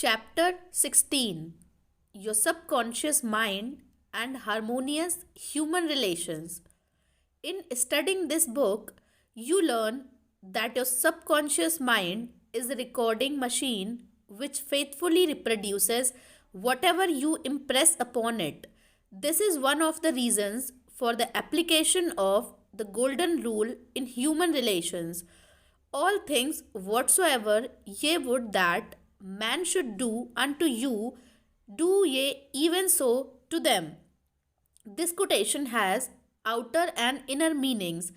Chapter 16, Your Subconscious Mind and Harmonious Human Relations. In studying this book, you learn that your subconscious mind is a recording machine which faithfully reproduces whatever you impress upon it. This is one of the reasons for the application of the golden rule in human relations. All things whatsoever ye would that man should do unto you, do ye even so to them. This quotation has outer and inner meanings.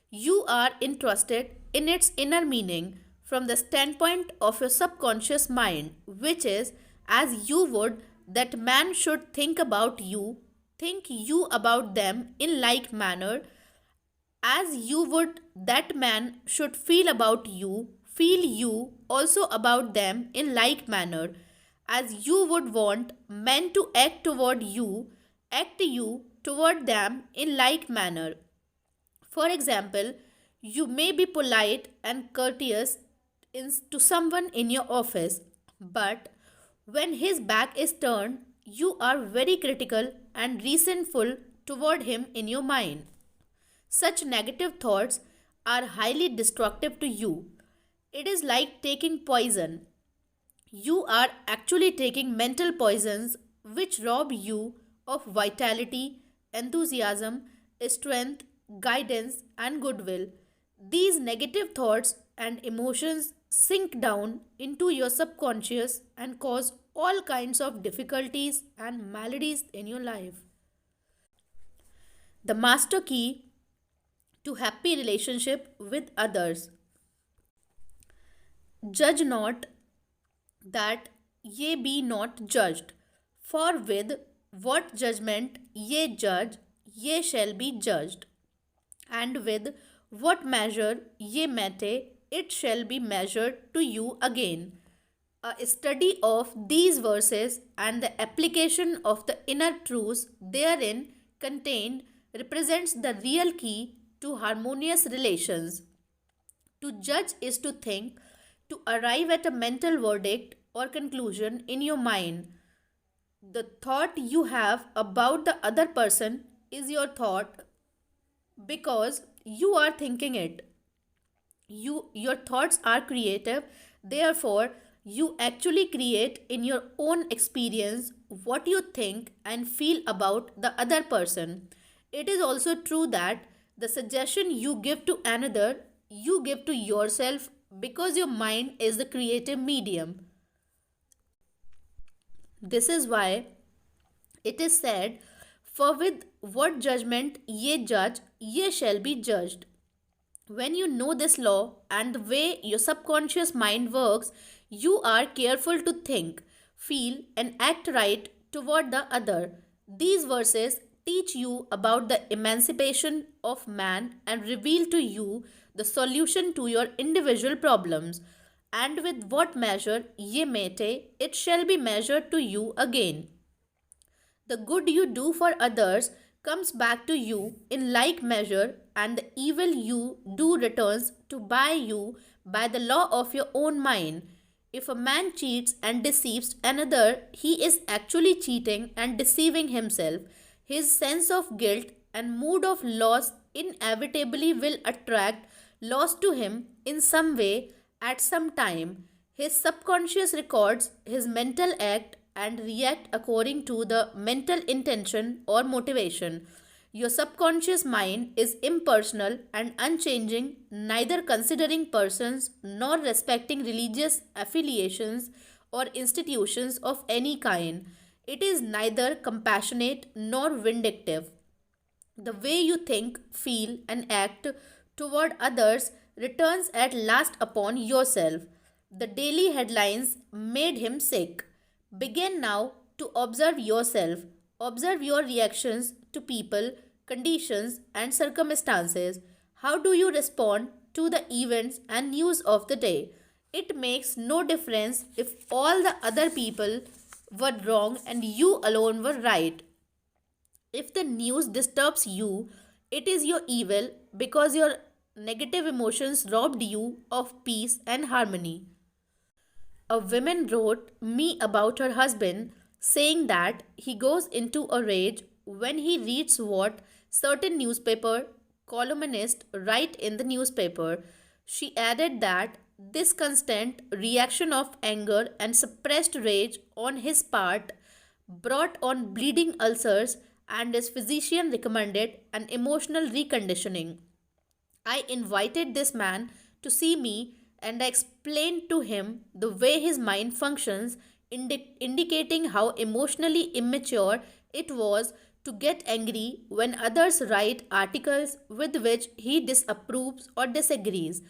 You are interested in its inner meaning from the standpoint of your subconscious mind, which is as you would that man should think you about them in like manner, as you would that man should feel you also about them in like manner, as you would want men to act you toward them in like manner. For example, you may be polite and courteous to someone in your office, but when his back is turned, you are very critical and resentful toward him in your mind. Such negative thoughts are highly destructive to you. It is like taking poison. You are actually taking mental poisons which rob you of vitality, enthusiasm, strength, guidance, and goodwill. These negative thoughts and emotions sink down into your subconscious and cause all kinds of difficulties and maladies in your life. The master key to happy relationship with others. Judge not that ye be not judged. For with what judgment ye judge, ye shall be judged. And with what measure ye mete, it shall be measured to you again. A study of these verses and the application of the inner truths therein contained represents the real key to harmonious relations. To judge is to think, to arrive at a mental verdict or conclusion in your mind. The thought you have about the other person is your thought because you are thinking it. Your thoughts are creative, therefore, you actually create in your own experience what you think and feel about the other person. It is also true that the suggestion you give to another, you give to yourself because your mind is the creative medium. This is why it is said, for with what judgment ye judge, ye shall be judged. When you know this law and the way your subconscious mind works, you are careful to think, feel, and act right toward the other. These verses teach you about the emancipation of man and reveal to you the solution to your individual problems. And with what measure ye mete, it shall be measured to you again. The good you do for others comes back to you in like measure, and the evil you do returns to buy you by the law of your own mind. If a man cheats and deceives another, he is actually cheating and deceiving himself. His sense of guilt and mood of loss inevitably will attract loss to him in some way at some time. His subconscious records his mental act and react according to the mental intention or motivation. Your subconscious mind is impersonal and unchanging, neither considering persons nor respecting religious affiliations or institutions of any kind. It is neither compassionate nor vindictive. The way you think, feel, and act toward others returns at last upon yourself. The daily headlines made him sick. Begin now to observe yourself. Observe your reactions to people, conditions, and circumstances. How do you respond to the events and news of the day? It makes no difference if all the other people were wrong and you alone were right. If the news disturbs you, it is your evil because your negative emotions robbed you of peace and harmony. a woman wrote me about her husband, saying that he goes into a rage when he reads what certain newspaper columnists write in the newspaper. She added that this constant reaction of anger and suppressed rage on his part brought on bleeding ulcers, and his physician recommended an emotional reconditioning. I invited this man to see me and I explained to him the way his mind functions, indicating how emotionally immature it was to get angry when others write articles with which he disapproves or disagrees.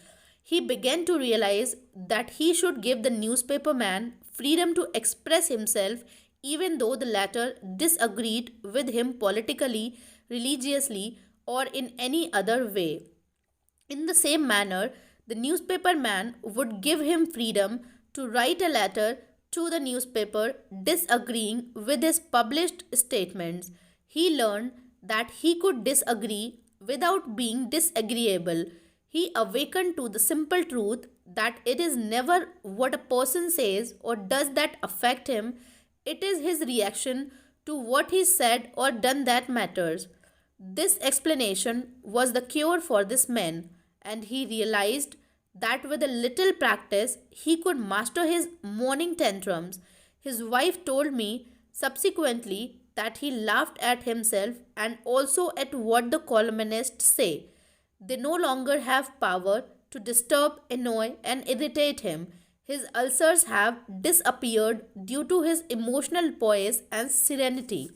He began to realize that he should give the newspaper man freedom to express himself even though the latter disagreed with him politically, religiously, or in any other way. In the same manner, the newspaper man would give him freedom to write a letter to the newspaper disagreeing with his published statements. He learned that he could disagree without being disagreeable. He awakened to the simple truth that it is never what a person says or does that affect him, it is his reaction to what he said or done that matters. This explanation was the cure for this man, and he realized that with a little practice he could master his morning tantrums. His wife told me subsequently that he laughed at himself and also at what the columnists say. They no longer have power to disturb, annoy, and irritate him. His ulcers have disappeared due to his emotional poise and serenity.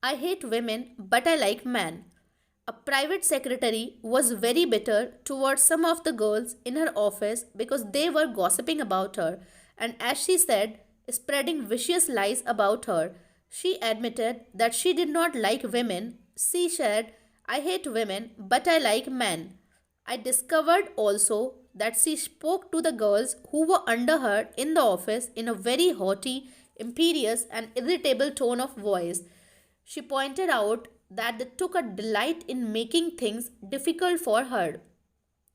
I hate women, but I like men. A private secretary was very bitter towards some of the girls in her office because they were gossiping about her, and as she said, spreading vicious lies about her. She admitted that she did not like women. She said, I hate women, but I like men. I discovered also that she spoke to the girls who were under her in the office in a very haughty, imperious, and irritable tone of voice. She pointed out that they took a delight in making things difficult for her.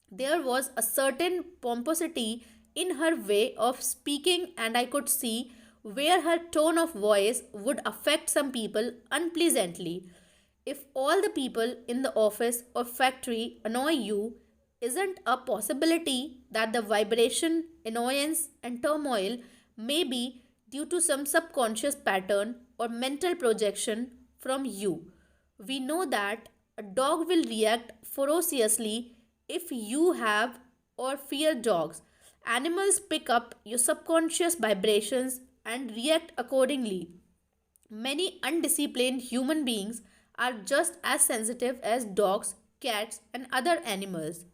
There was a certain pomposity in her way of speaking, and I could see where her tone of voice would affect some people unpleasantly. If all the people in the office or factory annoy you, isn't a possibility that the vibration, annoyance, and turmoil may be due to some subconscious pattern or mental projection from you? We know that a dog will react ferociously if you have or fear dogs. Animals pick up your subconscious vibrations and react accordingly. Many undisciplined human beings are just as sensitive as dogs, cats, and other animals.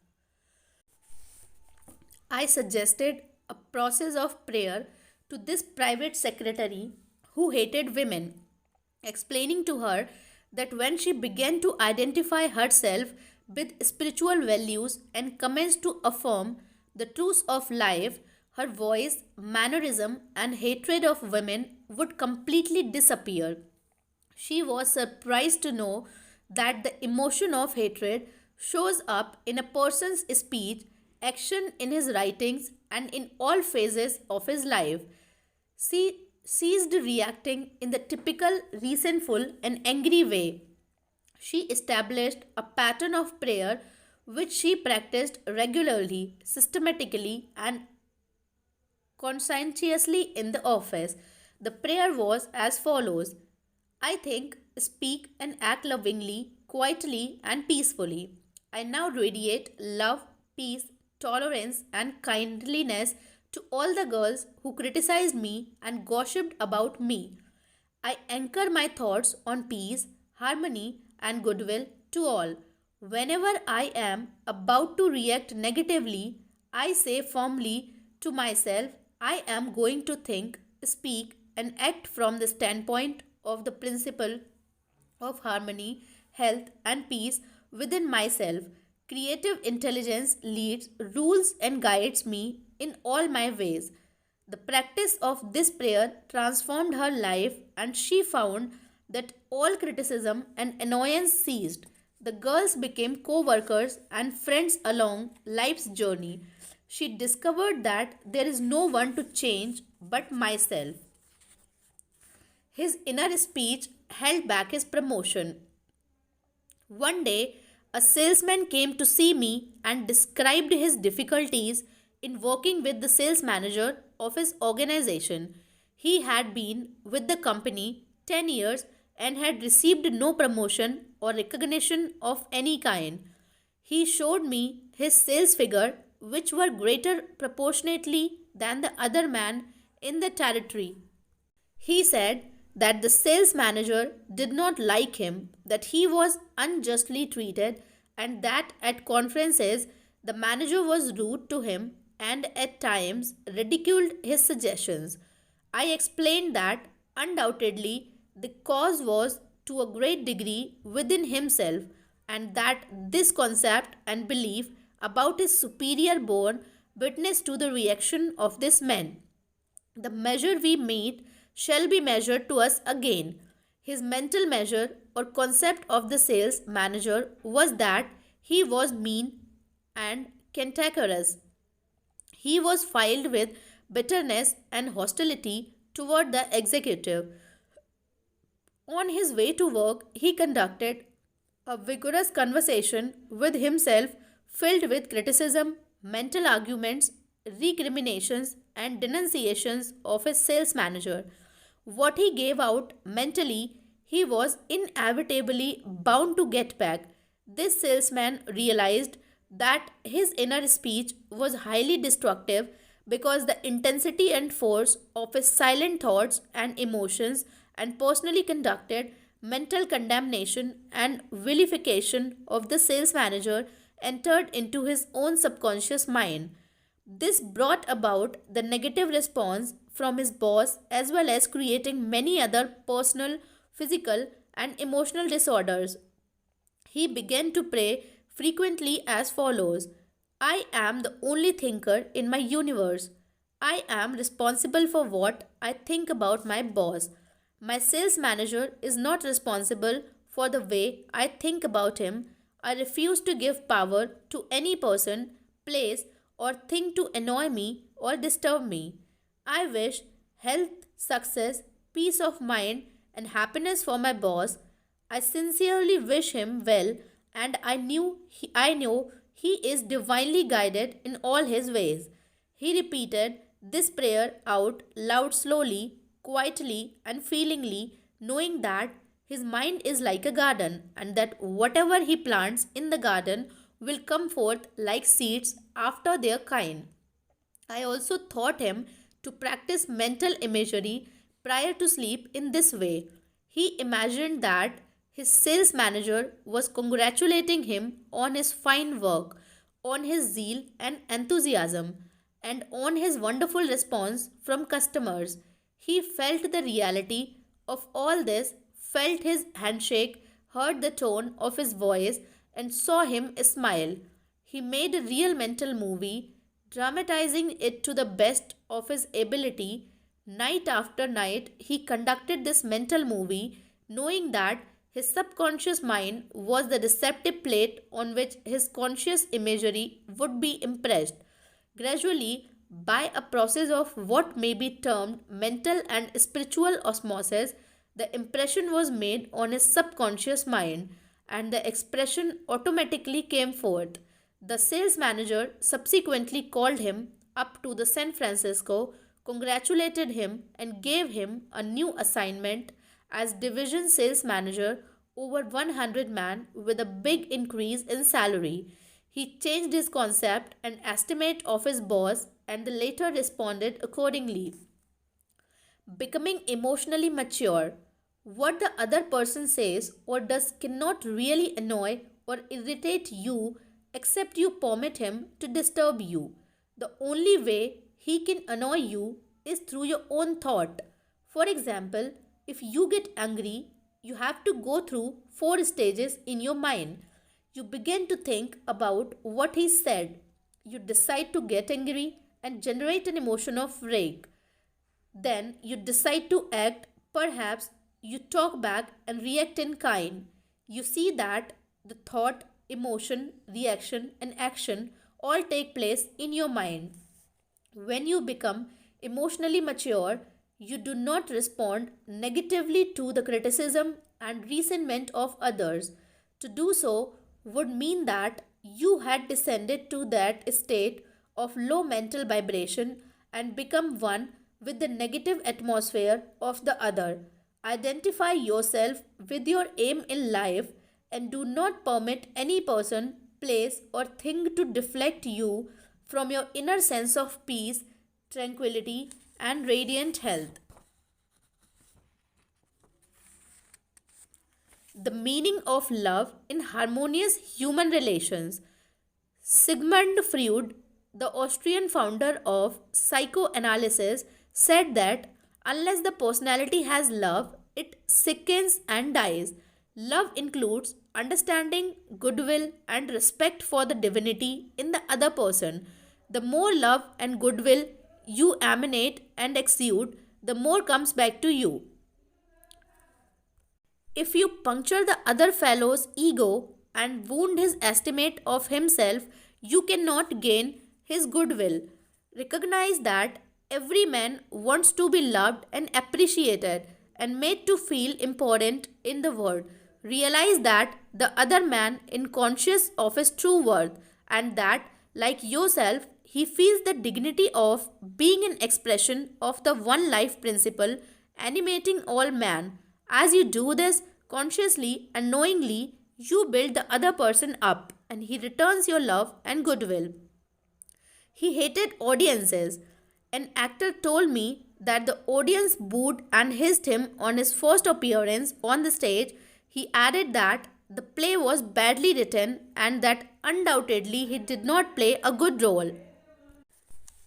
I suggested a process of prayer to this private secretary who hated women, explaining to her that when she began to identify herself with spiritual values and commenced to affirm the truths of life, her voice, mannerism, and hatred of women would completely disappear. She was surprised to know that the emotion of hatred shows up in a person's speech, action, in his writings, and in all phases of his life. She ceased reacting in the typical resentful and angry way. She established a pattern of prayer which she practiced regularly, systematically, and conscientiously in the office. The prayer was as follows: I think, speak, and act lovingly, quietly, and peacefully. I now radiate love, peace, tolerance, and kindliness to all the girls who criticized me and gossiped about me. I anchor my thoughts on peace, harmony, and goodwill to all. Whenever I am about to react negatively, I say firmly to myself, I am going to think, speak, and act from the standpoint of the principle of harmony, health, and peace within myself. Creative intelligence leads, rules, and guides me in all my ways. The practice of this prayer transformed her life, and she found that all criticism and annoyance ceased. The girls became co workers and friends along life's journey. She discovered that there is no one to change but myself. His inner speech held back his promotion. One day, a salesman came to see me and described his difficulties in working with the sales manager of his organization. He had been with the company 10 years and had received no promotion or recognition of any kind. He showed me his sales figure, which were greater proportionately than the other man in the territory. He said that the sales manager did not like him, that he was unjustly treated, and that at conferences the manager was rude to him and at times ridiculed his suggestions. I explained that undoubtedly the cause was to a great degree within himself, and that this concept and belief about his superior born witness to the reaction of this man. The measure we meet shall be measured to us again. His mental measure or concept of the sales manager was that he was mean and cantankerous. He was filled with bitterness and hostility toward the executive. On his way to work, he conducted a vigorous conversation with himself filled with criticism, mental arguments, recriminations, and denunciations of his sales manager. What he gave out mentally, he was inevitably bound to get back. This salesman realized that his inner speech was highly destructive because the intensity and force of his silent thoughts and emotions and personally conducted mental condemnation and vilification of the sales manager entered into his own subconscious mind. This brought about the negative response from his boss as well as creating many other personal, physical, and emotional disorders. He began to pray frequently as follows: I am the only thinker in my universe. I am responsible for what I think about my boss. My sales manager is not responsible for the way I think about him. I refuse to give power to any person, place, or thing to annoy me or disturb me. I wish health, success, peace of mind, and happiness for my boss. I sincerely wish him well, and I know he is divinely guided in all his ways. He repeated this prayer out loud slowly, quietly, and feelingly, knowing that his mind is like a garden and that whatever he plants in the garden will come forth like seeds after their kind. I also taught him to practice mental imagery prior to sleep in this way. He imagined that his sales manager was congratulating him on his fine work, on his zeal and enthusiasm, and on his wonderful response from customers. He felt the reality of all this, felt his handshake, heard the tone of his voice, and saw him smile. He made a real mental movie, dramatizing it to the best of his ability. Night after night, he conducted this mental movie, knowing that his subconscious mind was the receptive plate on which his conscious imagery would be impressed. Gradually, by a process of what may be termed mental and spiritual osmosis, the impression was made on his subconscious mind and the expression automatically came forth. The sales manager subsequently called him up to the San Francisco, congratulated him, and gave him a new assignment as division sales manager over 100 man with a big increase in salary. He changed his concept and estimate of his boss and the later responded accordingly. Becoming emotionally mature. What the other person says or does cannot really annoy or irritate you except you permit him to disturb you. The only way he can annoy you is through your own thought. For example, if you get angry, you have to go through four stages in your mind. You begin to think about what he said. You decide to get angry and generate an emotion of rage. Then you decide to act. Perhaps you talk back and react in kind. You see that the thought, emotion, reaction, and action all take place in your mind. When you become emotionally mature, you do not respond negatively to the criticism and resentment of others. To do so would mean that you had descended to that state of low mental vibration and become one with the negative atmosphere of the other. Identify yourself with your aim in life and do not permit any person, place, or thing to deflect you from your inner sense of peace, tranquility, and radiant health. The meaning of love in harmonious human relations. Sigmund Freud, the Austrian founder of psychoanalysis, said that unless the personality has love, it sickens and dies. Love includes understanding, goodwill, and respect for the divinity in the other person. The more love and goodwill you emanate and exude, the more comes back to you. If you puncture the other fellow's ego and wound his estimate of himself, you cannot gain his goodwill. Recognize that every man wants to be loved and appreciated and made to feel important in the world. Realize that the other man is conscious of his true worth and that, like yourself, he feels the dignity of being an expression of the one life principle animating all man. As you do this consciously and knowingly, you build the other person up and he returns your love and goodwill. He hated audiences. An actor told me that the audience booed and hissed him on his first appearance on the stage. He added that the play was badly written and that undoubtedly he did not play a good role.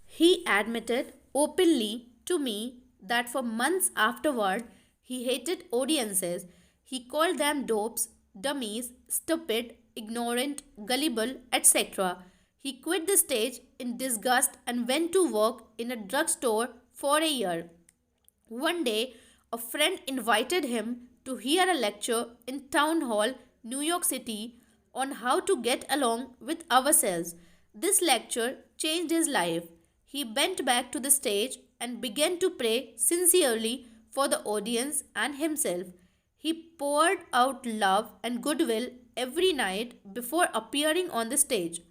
He admitted openly to me that for months afterward he hated audiences. He called them dopes, dummies, stupid, ignorant, gullible, etc. He quit the stage in disgust and went to work in a drugstore for a year. One day, a friend invited him to hear a lecture in Town Hall, New York City, on how to get along with ourselves. This lecture changed his life. He bent back to the stage and began to pray sincerely for the audience and himself. He poured out love and goodwill every night before appearing on the stage.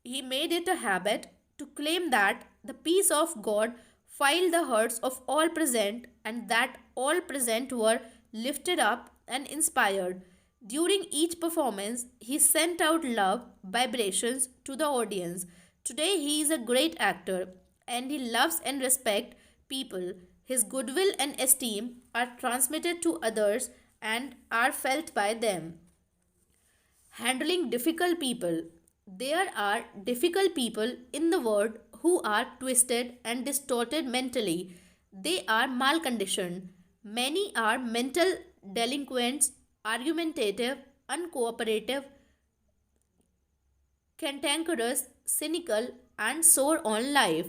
He made it a habit to claim that the peace of God filled the hearts of all present and that all present were lifted up and inspired. During each performance, he sent out love vibrations to the audience. Today, he is a great actor and he loves and respects people. His goodwill and esteem are transmitted to others and are felt by them. Handling difficult people. There are difficult people in the world who are twisted and distorted mentally. They are malconditioned. Many are mental delinquents, argumentative, uncooperative, cantankerous, cynical, and sore on life.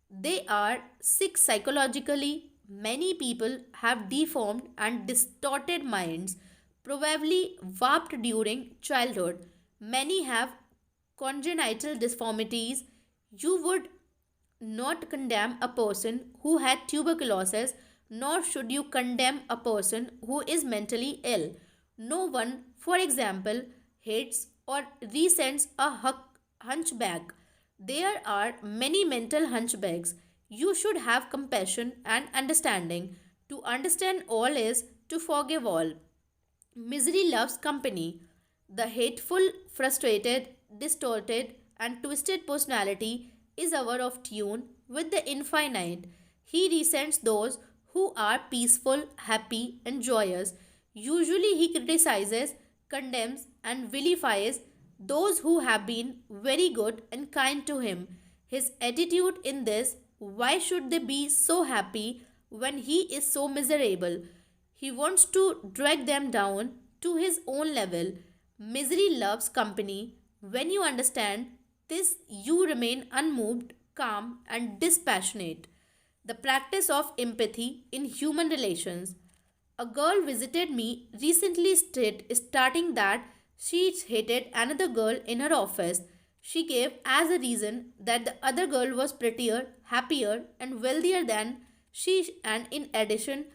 They are sick psychologically. Many people have deformed and distorted minds, probably warped during childhood. Many have congenital deformities. You would not condemn a person who had tuberculosis, nor should you condemn a person who is mentally ill. No one, for example, hates or resents a hunchback. There are many mental hunchbacks. You should have compassion and understanding. To understand all is to forgive all. Misery loves company. The hateful, frustrated, distorted, and twisted personality is out of tune with the infinite. He resents those who are peaceful, happy, and joyous. Usually, he criticizes, condemns, and vilifies those who have been very good and kind to him. His attitude in this, why should they be so happy when he is so miserable? He wants to drag them down to his own level. Misery loves company. When you understand this, you remain unmoved, calm, and dispassionate. The practice of empathy in human relations. A girl visited me recently stating that she hated another girl in her office. She gave as a reason that the other girl was prettier, happier, and wealthier than she, and in addition,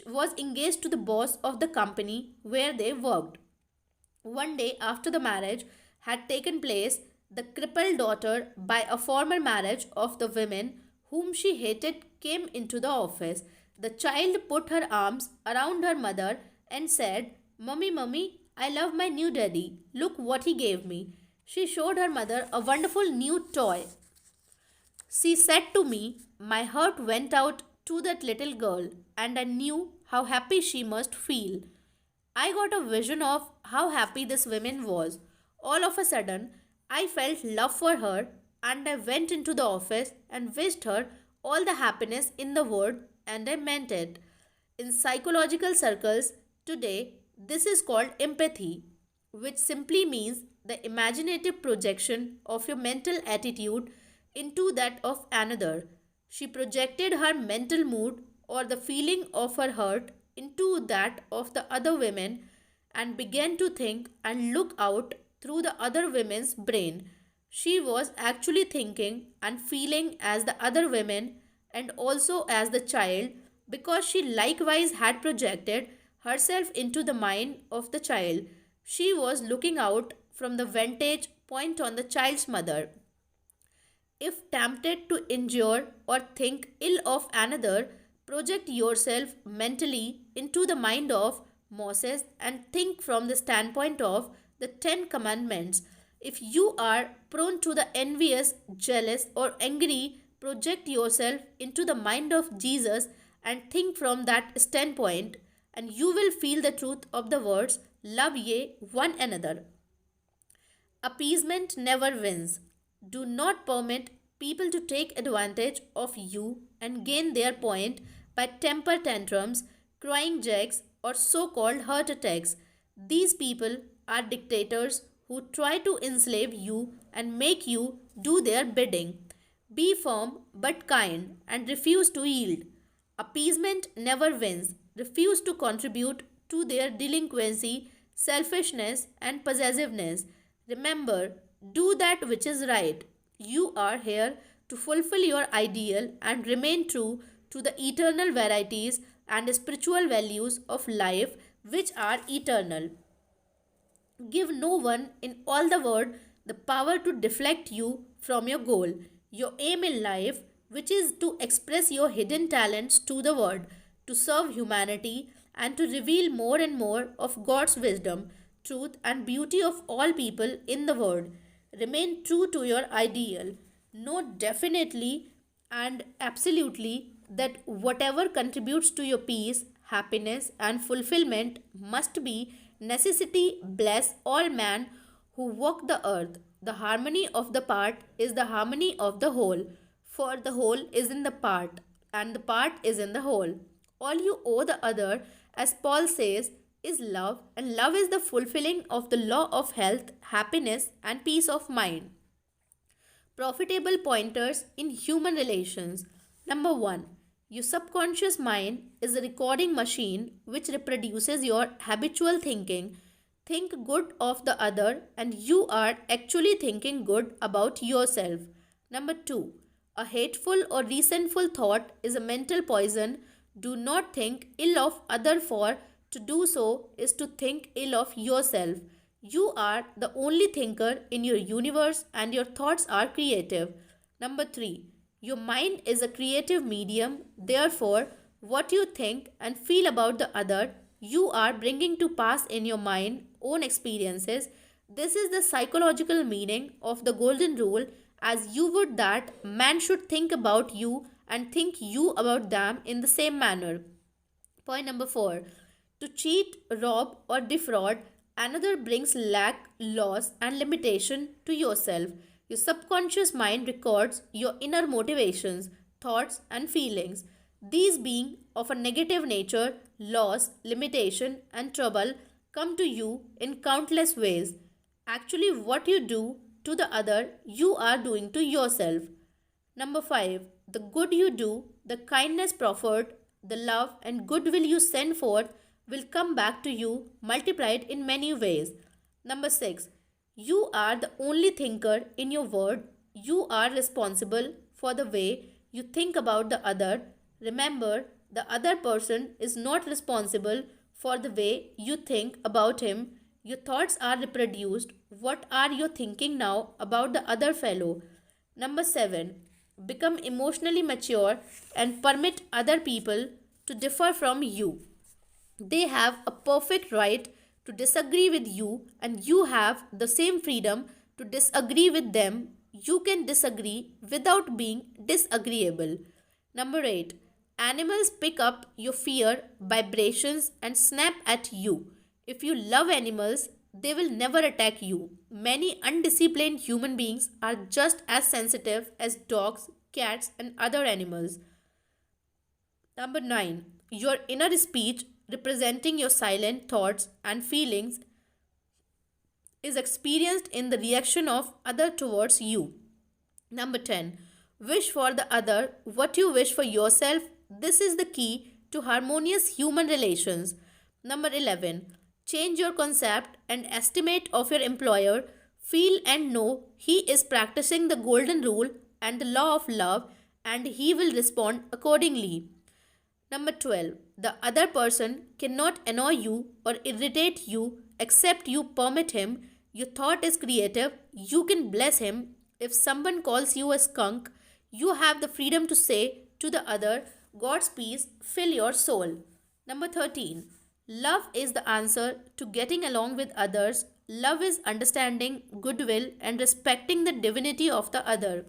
was engaged to the boss of the company where they worked. One day after the marriage had taken place, the crippled daughter by a former marriage of the women whom she hated came into the office. The child put her arms around her mother and said, "Mummy, mummy, I love my new daddy. Look what he gave me." She showed her mother a wonderful new toy. She said to me, "My heart went out to that little girl, and I knew how happy she must feel." I got a vision of how happy this woman was. All of a sudden, I felt love for her, and I went into the office and wished her all the happiness in the world, and I meant it. In psychological circles today, this is called empathy, which simply means the imaginative projection of your mental attitude into that of another. She projected her mental mood or the feeling of her hurt into that of the other women and began to think and look out through the other women's brain. She was actually thinking and feeling as the other women and also as the child, because she likewise had projected herself into the mind of the child. She was looking out from the vantage point on the child's mother. If tempted to injure or think ill of another, project yourself mentally into the mind of Moses and think from the standpoint of the Ten Commandments. If you are prone to the envious, jealous, or angry, project yourself into the mind of Jesus and think from that standpoint, and you will feel the truth of the words, "Love ye one another." Appeasement never wins. Do not permit people to take advantage of you and gain their point by temper tantrums, crying jacks, or so called heart attacks. These people are dictators who try to enslave you and make you do their bidding. Be firm but kind and refuse to yield. Appeasement never wins. Refuse to contribute to their delinquency, selfishness, and possessiveness. Remember, do that which is right. You are here to fulfill your ideal and remain true to the eternal varieties and spiritual values of life which are eternal. Give no one in all the world the power to deflect you from your goal, your aim in life, which is to express your hidden talents to the world, to serve humanity, and to reveal more and more of God's wisdom, truth, and beauty of all people in the world. Remain true to your ideal. Know definitely and absolutely that whatever contributes to your peace, happiness, and fulfillment must be necessity. Bless all men who walk the earth. The harmony of the part is the harmony of the whole, for the whole is in the part, and the part is in the whole. All you owe the other, as Paul says, is love, and love is the fulfilling of the law of health, happiness, and peace of mind. Profitable pointers in human relations. Number 1. Your subconscious mind is a recording machine which reproduces your habitual thinking. Think good of the other, and you are actually thinking good about yourself. Number 2. A hateful or resentful thought is a mental poison. Do not think ill of other, for to do so is to think ill of yourself. You are the only thinker in your universe and your thoughts are creative. Number 3. Your mind is a creative medium. Therefore, what you think and feel about the other, you are bringing to pass in your mind own experiences. This is the psychological meaning of the golden rule, as you would that man should think about you and think you about them in the same manner. Point number 4. To cheat, rob, or defraud another brings lack, loss, and limitation to yourself. Your subconscious mind records your inner motivations, thoughts, and feelings. These, being of a negative nature, loss, limitation, and trouble, come to you in countless ways. Actually, what you do to the other, you are doing to yourself. Number 5. The good you do, the kindness proffered, the love and goodwill you send forth will come back to you multiplied in many ways. Number 6. You are the only thinker in your world. You are responsible for the way you think about the other. Remember, the other person is not responsible for the way you think about him. Your thoughts are reproduced. What are you thinking now about the other fellow? Number 7. Become emotionally mature and permit other people to differ from you. They have a perfect right to disagree with you, and you have the same freedom to disagree with them. You can disagree without being disagreeable. Number 8. Animals pick up your fear vibrations and snap at you. If you love animals, they will never attack you. Many undisciplined human beings are just as sensitive as dogs, cats, and other animals. Number 9. Your inner speech, representing your silent thoughts and feelings, is experienced in the reaction of other towards you. Number 10. Wish for the other what you wish for yourself. This is the key to harmonious human relations. Number 11. Change your concept and estimate of your employer. Feel and know he is practicing the golden rule and the law of love, and he will respond accordingly. Number 12. The other person cannot annoy you or irritate you except you permit him. Your thought is creative. You can bless him. If someone calls you a skunk, you have the freedom to say to the other, God's peace fill your soul. Number 13. Love is the answer to getting along with others. Love is understanding, goodwill, and respecting the divinity of the other.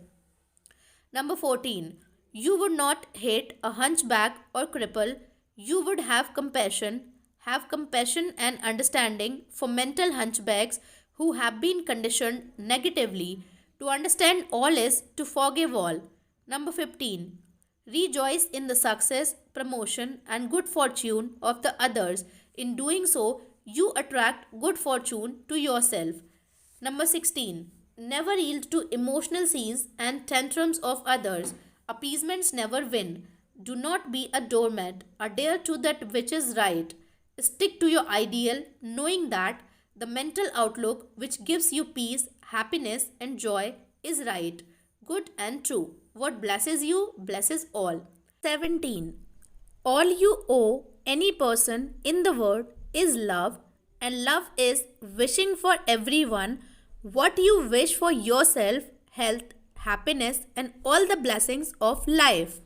Number 14. You would not hate a hunchback or cripple. You would have compassion. Have compassion and understanding for mental hunchbacks who have been conditioned negatively. To understand all is to forgive all. Number 15. Rejoice in the success, promotion, and good fortune of the others. In doing so, you attract good fortune to yourself. Number 16. Never yield to emotional scenes and tantrums of others. Appeasements never win. Do not be a doormat. Adhere to that which is right. Stick to your ideal, knowing that the mental outlook which gives you peace, happiness, and joy is right, good, and true. What blesses you blesses all. 17. All you owe any person in the world is love, and love is wishing for everyone what you wish for yourself, health, happiness, and all the blessings of life.